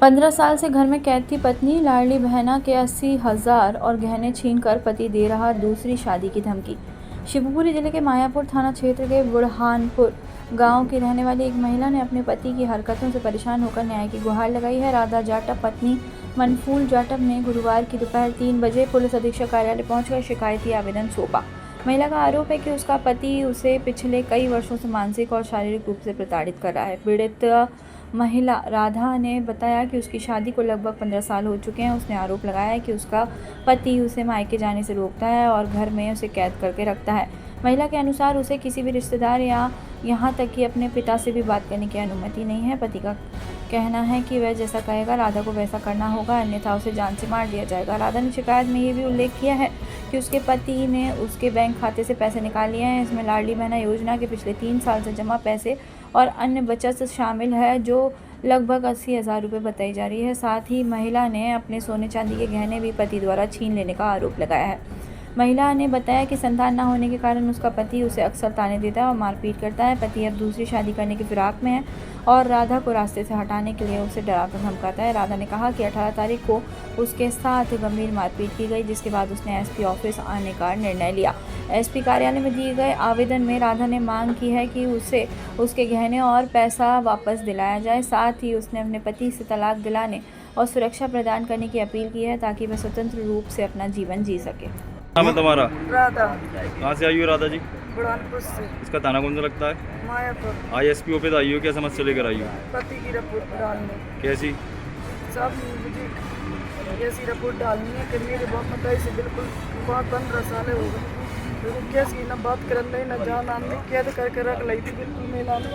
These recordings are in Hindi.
15 साल से घर में कैद थी पत्नी, लाडली बहना के 80,000 और गहने छीनकर पति दे रहा दूसरी शादी की धमकी। शिवपुरी जिले के मायापुर थाना क्षेत्र के बुरहानपुर गांव की रहने वाली एक महिला ने अपने पति की हरकतों से परेशान होकर न्याय की गुहार लगाई है। राधा जाटव पत्नी मनफूल जाटव ने गुरुवार की दोपहर 3 बजे पुलिस अधीक्षक कार्यालय पहुंचकर शिकायती आवेदन सौंपा। महिला का आरोप है कि उसका पति उसे पिछले कई वर्षों से मानसिक और शारीरिक रूप से प्रताड़ित कर रहा है। पीड़ित महिला राधा ने बताया कि उसकी शादी को लगभग 15 साल हो चुके हैं। उसने आरोप लगाया है कि उसका पति उसे मायके जाने से रोकता है और घर में उसे कैद करके रखता है। महिला के अनुसार उसे किसी भी रिश्तेदार या यहाँ तक कि अपने पिता से भी बात करने की अनुमति नहीं है। पति का कहना है कि वह जैसा कहेगा राधा को वैसा करना होगा, अन्यथा उसे जान से मार दिया जाएगा। राधा ने शिकायत में ये भी उल्लेख किया है कि उसके पति ने उसके बैंक खाते से पैसे निकाल लिए हैं। इसमें लाडली बहना योजना के पिछले 3 साल से जमा पैसे और अन्य बचत शामिल है, जो लगभग 80,000 रुपये बताई जा रही है। साथ ही महिला ने अपने सोने चांदी के गहने भी पति द्वारा छीन लेने का आरोप लगाया है। महिला ने बताया कि संतान न होने के कारण उसका पति उसे अक्सर ताने देता है और मारपीट करता है। पति अब दूसरी शादी करने की फिराक में है और राधा को रास्ते से हटाने के लिए उसे डराकर धमकाता है। राधा ने कहा कि 18 तारीख को उसके साथ गंभीर मारपीट की गई, जिसके बाद उसने एसपी ऑफिस आने का निर्णय लिया। एसपी कार्यालय में दिए गए आवेदन में राधा ने मांग की है कि उसे उसके गहने और पैसा वापस दिलाया जाए। साथ ही उसने अपने पति से तलाक दिलाने और सुरक्षा प्रदान करने की अपील की है ताकि वह स्वतंत्र रूप से अपना जीवन जी सके। नाम है तुम्हारा? राधा। कहाँ से आई हो राधा जी? बुरहानपुर से। इसका थाना कौन सा लगता है? मायापुर। ISP ऑफिस आई हो, क्या समस्या लेकर आई हो? पति की रिपोर्ट डालनी। कैसी? सब मुझे ऐसी रिपोर्ट डालनी है कि मेरे बाप मताई से बिल्कुल 15 साल हो गए। बिल्कुल कैसी न बात कर नहीं, न जान आने कैद करके रख ली थी बिल्कुल मेला में।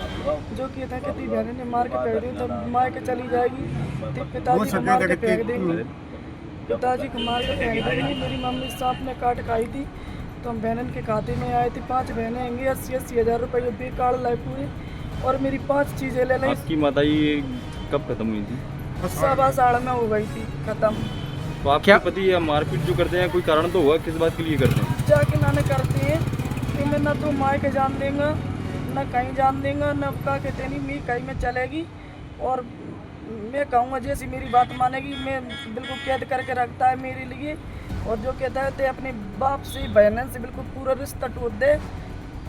जो कि था कि बहन ने मार के फेंक दी, तब माँ के चली जाएगी, पिताजी को मार के फेंक देंगे। पिताजी को मार के फेंक देंगे। मेरी मम्मी सांप ने काट खाई थी, तो हम बहनन के खाते में आए थे। 5 बहनें होंगी, 80,000 रुपये बेकार लाए पूरे, और मेरी 5 चीज़ें ले ली। आपकी माताई कब खत्म हुई थी? 7 में हो गई थी खत्म। तो आपके पति या मारपीट जो करते हैं, कोई कारण तो हुआ? किस बात के लिए करते हैं? जाके नाने करते हैं कि मैं न तो माँ के जान देंगे, न कहीं जान देंगे, न का कहते नहीं मैं कहीं में चलेगी, और मैं कहूँगा जैसी मेरी बात मानेगी मैं बिल्कुल कैद करके रखता है मेरे लिए। और जो कहता है ते अपने बाप से बहन से बिल्कुल पूरा रिश्ता टूट दे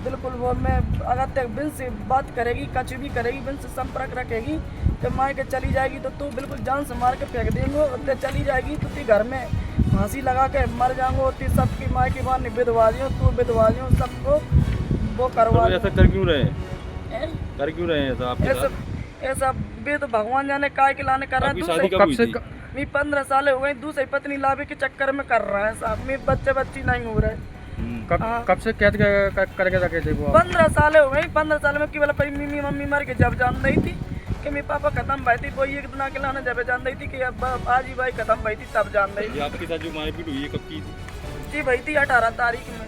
बिल्कुल। वो मैं अगर तक बिन से बात करेगी, कुछ भी करेगी, बिन से संपर्क रखेगी, तो माँ के चली जाएगी तो तू बिल्कुल जान से मार के फेंक देंगे। और ते चली जाएगी तो ती घर में फांसी लगा के मर जाऊँगा। और ती सबकी माँ की बात नहीं विधवा दियो, तू विधवा दियो, सबको वो करवा। तो ऐसा कर क्यों रहे हैं? कर क्यों रहे हैं ऐसा आपके साथ? ऐसा तो भगवान जाने काय के लाने कर रहा है। शादी कब हुई थी? मैं 15 साल हो गए, दूसरी पत्नी लावे के चक्कर में कर रहा है साहब। मैं बच्ची नहीं हो रहा है। कब से कैद करके रखे थे वो? 15 साल हो गए। 15 साल में केवल मेरी मम्मी मर के जब जान रही थी कि मेरे पापा खत्म भाई थी, वो एक दिन के लाने जब जान रही थी कि अब आज ही भाई खत्म भाई थी, तब जान रही थी। आपके साथ जो मारपीट हुई है कब की थी? जी भाई थी 18 तारीख में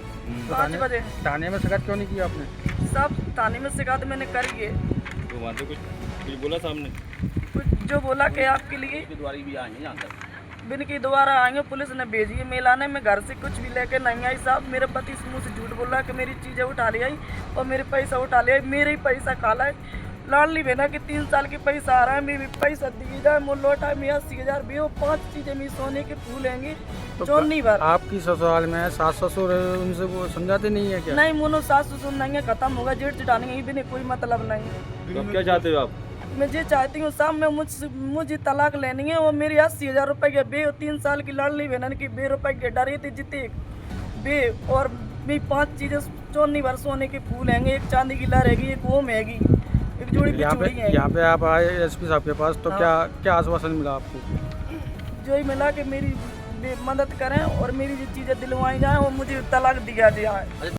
5 बजे। थाने में शिकायत क्यों नहीं की आपने? सब थाने में शिकायत मैंने करी है। तो वहाँ से कुछ बोला सामने? कुछ जो बोला कि आपके लिए द्वारी भी आएंगे यहाँ तक, बिन की दोबारा आएंगे, पुलिस ने भेजी है मेलाने में। घर से कुछ भी लेके नहीं आई साहब। मेरे पति मुँह से झूठ बोल रहा है कि मेरी चीज़ें उठा ले आई और मेरे पैसा उठा ले आई। मेरे ही पैसा खा है। लाडली बहना कि 3 साल के पैसा आ रहा है, मेरी पैसा दिए जाए मुँह लौटा। मैं 80,000 भी हो, 5 चीज़ें मैं सोने के फूल लेंगे तो चौनी बार। आपकी ससुराल में सास ससुर उनसे वो समझाते नहीं है क्या? नहीं मोनो सास ससुर नहीं है, खत्म होगा। जेठ चिटाने यहीं भी नहीं, कोई मतलब नहीं। तो आप क्या चाहते हो आप? मैं ये चाहती हूँ साहब, मैं मुझे तलाक लेनी है। और मेरी 80,000 रुपये के बे, 3 साल की लाडली बहन की 2 रुपये के डरी थी जितने बे, और मैं 5 चीज़ें चौनी भर सोने के फूल हैंगे। एक चांदी की लहर हैगी, एक ओम हैगी, एक जोड़ी बिछोड़ी है। यहाँ पे आप आए SP साहब के पास, तो हाँ। क्या आश्वासन मिला आपको? जो ही मिला कि मेरी मदद करें और मेरी जो चीज़ें दिलवाई जाएँ और मुझे तलाक दिया जाए।